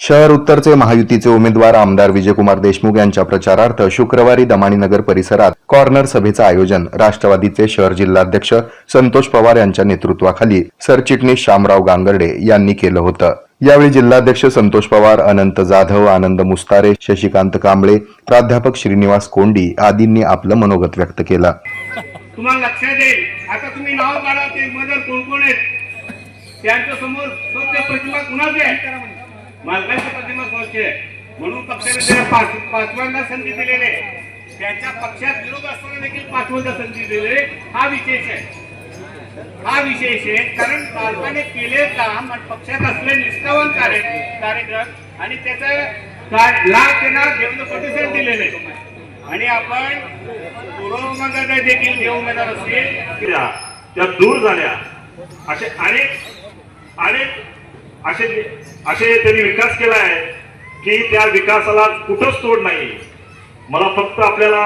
शहर उत्तरचे महायुतीचे उमेदवार आमदार विजयकुमार देशमुख यांच्या प्रचारार्थ शुक्रवारी दमाणीनगर परिसरात कॉर्नर सभेचं आयोजन राष्ट्रवादीचे शहर जिल्हाध्यक्ष संतोष पवार यांच्या नेतृत्वाखाली सरचिटणीस शामराव गांगर्डे यांनी केलं होतं। यावेळी जिल्हाध्यक्ष संतोष पवार, अनंत जाधव, आनंद मुस्तारे, शशिकांत कांबळे, प्राध्यापक श्रीनिवास कोंडी आदींनी आपलं मनोगत व्यक्त केलं। तुम्हाला लक्षात येईल, आता तुम्ही नाव काढा, ते मदर कोण कोण आहेत त्यांच्या समोर स्वच्छ प्रतिमा कुणाची आहे? मालकाची प्रतिमा स्वच्छ आहे म्हणून पक्षाने त्याला पाचव्यांदा संधी दिलेली आहे। त्यांच्या पक्षात विरोध असताना देखील पाचव्यांदा संधी दिलेली हा विशेष आहे। कारण मालकाने केले काम आणि पक्षात असले निष्ठावान कार्यक्रम आणि त्याचा लाभ त्यांना देवेंद्र फडणवीस दिलेले आणि आपण पूर्वमंगळ देखील जे उमेदवार असतील त्या दूर झाल्या। असे त्यांनी विकास केला आहे की त्या विकासाला कुठंच तोड नाही। मला फक्त आपल्याला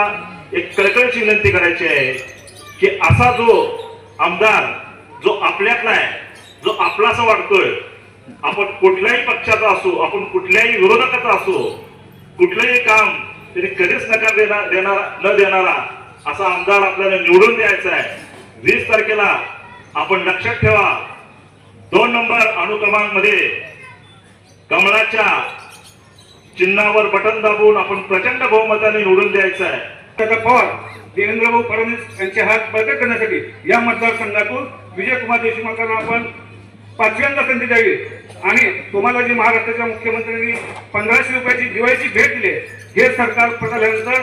एक कळकळीची विनंती करायची आहे की असा जो आमदार जो आपल्यातला आहे, जो आपलासा वाटतोय, आपण कुठल्याही पक्षाचा असो, आपण कुठल्याही विरोधकाचा असो, कुठलंही काम त्यांनी कधीच नकार न देणारा असा आमदार आपल्याला निवडून द्यायचा आहे। 20 तारखेला आपण लक्षात ठेवा, 2 नंबर अनुक्रमांमध्ये कमळाच्या चिन्हावर बटन दाबून आपण प्रचंड बहुमताने निवडून द्यायचं आहे। पवार देवेंद्र फडणवीस यांचे हात बळकट करण्यासाठी या मतदारसंघातून विजयकुमार देशमुखांना आपण 5व्यांदा संधी द्यावी आणि तुम्हाला जे महाराष्ट्राच्या मुख्यमंत्र्यांनी 1500 रुपयाची दिवाळीची भेट दिली, हे सरकार पडल्यानंतर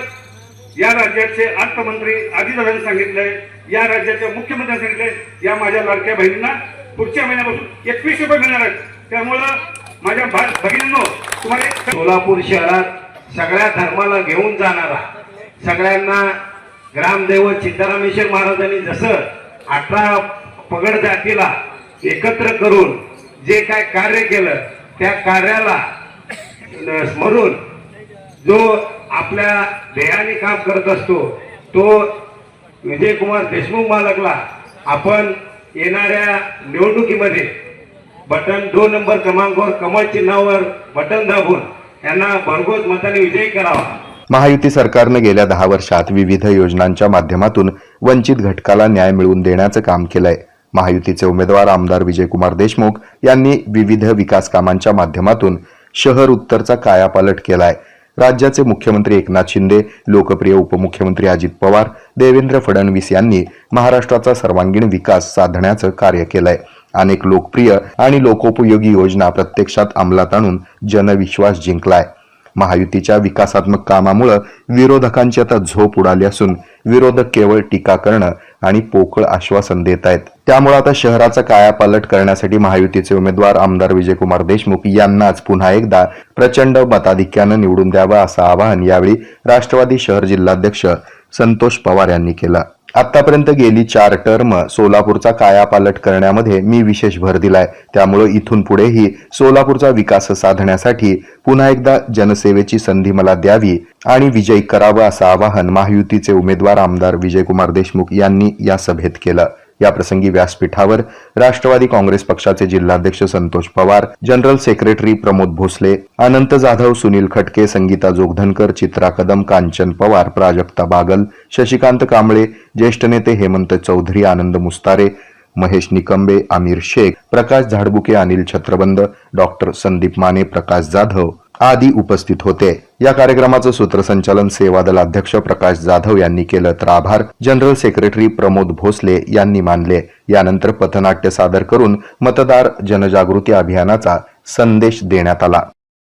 या राज्याचे अर्थमंत्री आदिदादांनी सांगितलंय, या राज्याच्या मुख्यमंत्र्यांनी सांगितलंय, या माझ्या लाडक्या बहिणींना पुढच्या महिन्यापासून 21 रुपये मिळणार आहेत। त्यामुळं माझ्या भगिनींनो, तुम्हाला सोलापूर शहरात सगळ्या धर्माला घेऊन जाणारा, सगळ्यांना ग्रामदैवत सिद्धरामेश्वर महाराजांनी जसं 18 पगड जातीला एकत्र करून जे काय कार्य केलं, त्या कार्याला स्मरून जो आपल्या ध्येयाने काम करत असतो, तो विजयकुमार देशमुख मालकला आपण येणाऱ्या निवडणुकीमध्ये बटन 2 नंबर क्रमांकावर कमळ चिन्हावर बटन दाबून यांना भरघोस मताने विजयी करावा। महायुती सरकारनं गेल्या 10 वर्षात विविध योजनांच्या माध्यमातून वंचित घटकाला न्याय मिळवून देण्याचं काम केलंय। महायुतीचे उमेदवार आमदार विजयकुमार देशमुख यांनी विविध विकास कामांच्या माध्यमातून शहर उत्तरचा कायापालट केलाय। राज्याचे मुख्यमंत्री एकनाथ शिंदे, लोकप्रिय उपमुख्यमंत्री अजित पवार, देवेंद्र फडणवीस यांनी महाराष्ट्राचा सर्वांगीण विकास साधण्याचं कार्य केलंय। अनेक लोकप्रिय आणि लोकोपयोगी योजना प्रत्यक्षात अंमलात आणून जनविश्वास जिंकलाय। महायुतीच्या विकासात्मक कामामुळे विरोधकांची आता झोप उडाली असून विरोधक केवळ टीका करणं आणि पोकळ आश्वासन देत आहेत। त्यामुळे आता शहराचा कायापालट करण्यासाठी महायुतीचे उमेदवार आमदार विजयकुमार देशमुख यांनाच पुन्हा एकदा प्रचंड मताधिक्यानं निवडून द्यावं असं आवाहन यावेळी राष्ट्रवादी शहर जिल्हाध्यक्ष संतोष पवार यांनी केलं। आतापर्यंत गेली 4 टर्म सोलापूरचा कायापालट करण्यामध्ये मी विशेष भर दिलाय, त्यामुळे इथून पुढेही सोलापूरचा विकास साधण्यासाठी पुन्हा एकदा जनसेवेची संधी मला द्यावी आणि विजयी करावं असं आवाहन महायुतीचे उमेदवार आमदार विजयकुमार देशमुख यांनी या सभेत केलं। याप्रसंगी व्यासपीठावर राष्ट्रवादी काँग्रेस पक्षाचे जिल्हाध्यक्ष संतोष पवार, जनरल सेक्रेटरी प्रमोद भोसले, अनंत जाधव, सुनील खटके, संगीता जोगधनकर, चित्रा कदम, कांचन पवार, प्राजक्ता बागल, शशिकांत कांबळे, ज्येष्ठ नेते हेमंत चौधरी, आनंद मुस्तारे, महेश निकंबे, आमिर शेख, प्रकाश झाडबुके, अनिल छत्रबंद, डॉक्टर संदीप माने, प्रकाश जाधव आदी उपस्थित होते। या कार्यक्रमाचं सूत्रसंचालन सेवादल अध्यक्ष प्रकाश जाधव यांनी केलं, तर आभार जनरल सेक्रेटरी प्रमोद भोसले यांनी मानले। यानंतर पथनाट्य सादर करून मतदार जनजागृती अभियानाचा संदेश देण्यात आला।